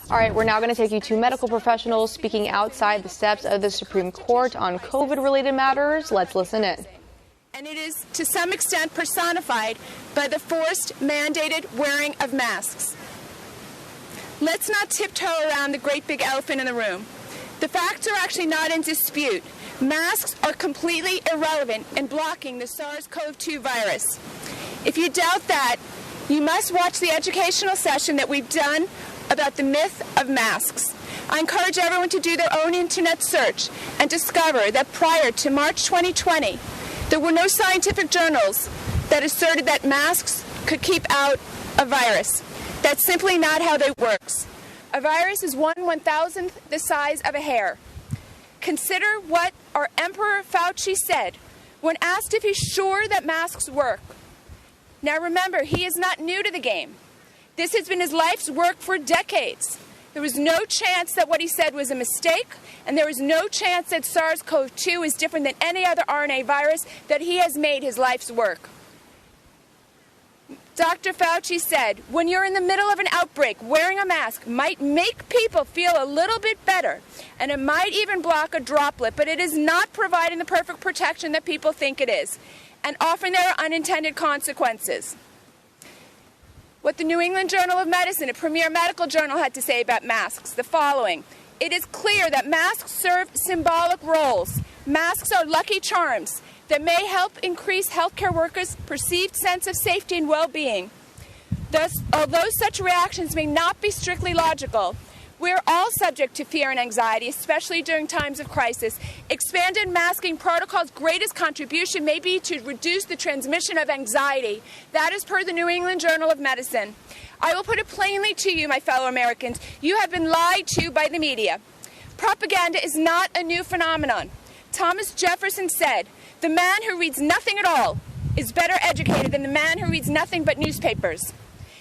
All right, we're now going to take you to medical professionals speaking outside the steps of the Supreme Court on COVID-related matters. Let's listen in. And it is, to some extent, personified by the forced, mandated wearing of masks. Let's not tiptoe around the great big elephant in the room. The facts are actually not in dispute. Masks are completely irrelevant in blocking the SARS-CoV-2 virus. If you doubt that, you must watch the educational session that we've done about the myth of masks. I encourage everyone to do their own internet search and discover that prior to March 2020, there were no scientific journals that asserted that masks could keep out a virus. That's simply not how that works. A virus is 1/1000th the size of a hair. Consider what our Emperor Fauci said when asked if he's sure that masks work. Now remember, he is not new to the game. This has been his life's work for decades. There was no chance that what he said was a mistake, and there was no chance that SARS-CoV-2 is different than any other RNA virus that he has made his life's work. Dr. Fauci said, when you're in the middle of an outbreak, wearing a mask might make people feel a little bit better, and it might even block a droplet, but it is not providing the perfect protection that people think it is. And often there are unintended consequences. What the New England Journal of Medicine, a premier medical journal, had to say about masks, the following. It is clear that masks serve symbolic roles. Masks are lucky charms that may help increase healthcare workers' perceived sense of safety and well-being. Thus, although such reactions may not be strictly logical, we're all subject to fear and anxiety, especially during times of crisis. Expanded masking protocols' greatest contribution may be to reduce the transmission of anxiety. That is per the New England Journal of Medicine. I will put it plainly to you, my fellow Americans. You have been lied to by the media. Propaganda is not a new phenomenon. Thomas Jefferson said, "The man who reads nothing at all is better educated than the man who reads nothing but newspapers."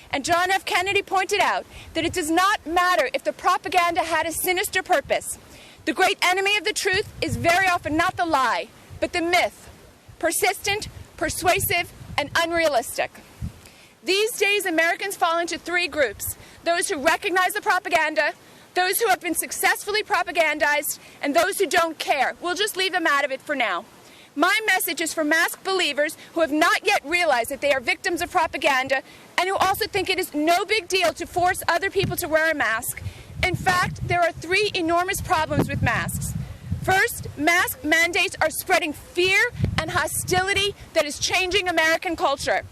And John F. Kennedy pointed out that it does not matter if the propaganda had a sinister purpose. The great enemy of the truth is very often not the lie, but the myth, persistent, persuasive, and unrealistic. These days, Americans fall into three groups: those who recognize the propaganda, those who have been successfully propagandized, and those who don't care. We'll just leave them out of it for now. My message is for mask believers who have not yet realized that they are victims of propaganda and who also think it is no big deal to force other people to wear a mask. In fact, there are three enormous problems with masks. First, mask mandates are spreading fear and hostility that is changing American culture.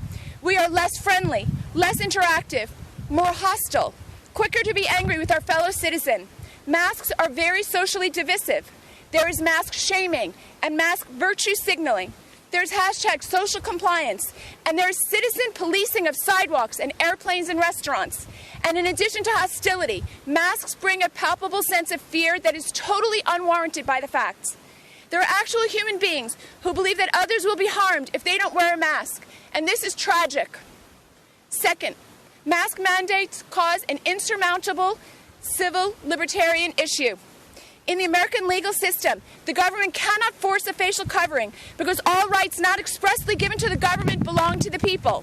We are less friendly, less interactive, more hostile, quicker to be angry with our fellow citizen. Masks are very socially divisive. There is mask shaming and mask virtue signaling. There's hashtag social compliance, and there's citizen policing of sidewalks and airplanes and restaurants. And in addition to hostility, masks bring a palpable sense of fear that is totally unwarranted by the facts. There are actual human beings who believe that others will be harmed if they don't wear a mask, and this is tragic. Second, mask mandates cause an insurmountable civil libertarian issue. In the American legal system, the government cannot force a facial covering because all rights not expressly given to the government belong to the people.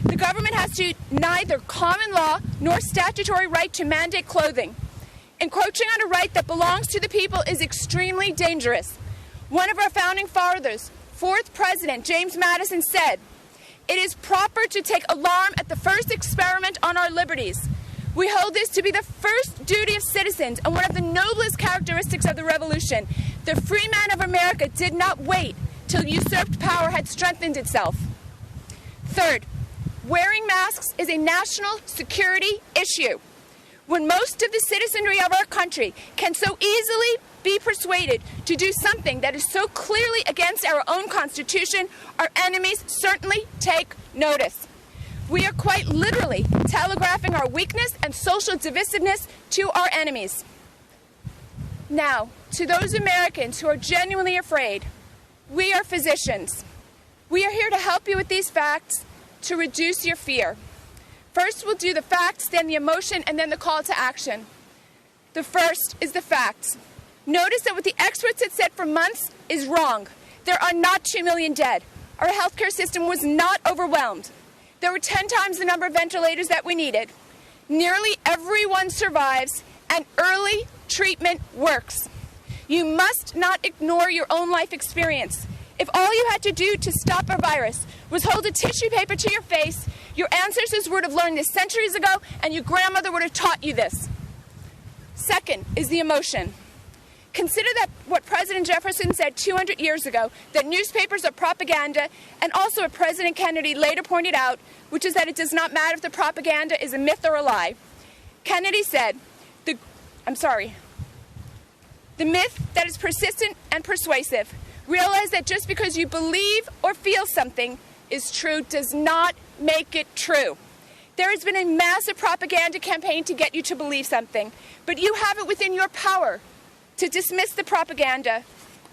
The government has neither common law nor statutory right to mandate clothing. Encroaching on a right that belongs to the people is extremely dangerous. One of our founding fathers, fourth President James Madison, said, "It is proper to take alarm at the first experiment on our liberties. We hold this to be the first duty of citizens and one of the noblest characteristics of the Revolution. The free man of America did not wait till usurped power had strengthened itself." Third, wearing masks is a national security issue. When most of the citizenry of our country can so easily be persuaded to do something that is so clearly against our own Constitution, our enemies certainly take notice. We are quite literally telegraphing our weakness and social divisiveness to our enemies. Now, to those Americans who are genuinely afraid, we are physicians. We are here to help you with these facts to reduce your fear. First, we'll do the facts, then the emotion, and then the call to action. The first is the facts. Notice that what the experts had said for months is wrong. There are not 2 million dead. Our healthcare system was not overwhelmed. There were 10 times the number of ventilators that we needed. Nearly everyone survives, and early treatment works. You must not ignore your own life experience. If all you had to do to stop a virus was hold a tissue paper to your face, your ancestors would have learned this centuries ago, and your grandmother would have taught you this. Second is the emotion. Consider that what President Jefferson said 200 years ago, that newspapers are propaganda, and also what President Kennedy later pointed out, which is that it does not matter if the propaganda is a myth or a lie. Kennedy said, the myth that is persistent and persuasive. Realize that just because you believe or feel something is true does not make it true. There has been a massive propaganda campaign to get you to believe something, but you have it within your power to dismiss the propaganda.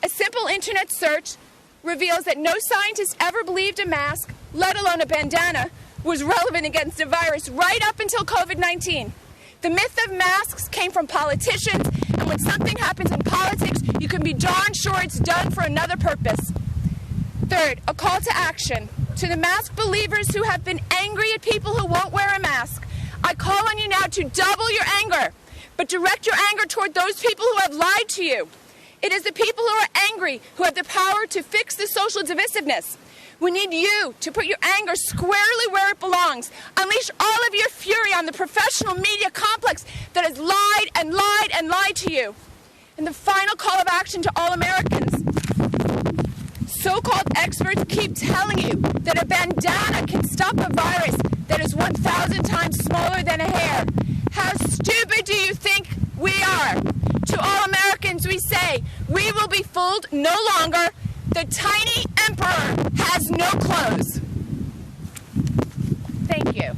A simple internet search reveals that no scientist ever believed a mask, let alone a bandana, was relevant against a virus right up until COVID-19. The myth of masks came from politicians, and when something happens in politics, you can be darn sure it's done for another purpose. Third, a call to action. To the mask believers who have been angry at people who won't wear a mask, I call on you now to double your anger, but direct your anger toward those people who have lied to you. It is the people who are angry who have the power to fix the social divisiveness. We need you to put your anger squarely where it belongs. Unleash all of your fury on the professional media complex that has lied and lied and lied to you. And the final call of action to all Americans. So-called experts keep telling you that a bandana can stop a virus that is 1,000 times smaller than a hair. How stupid do you think we are? To all Americans, we say, we will be fooled no longer. The tiny emperor has no clothes. Thank you.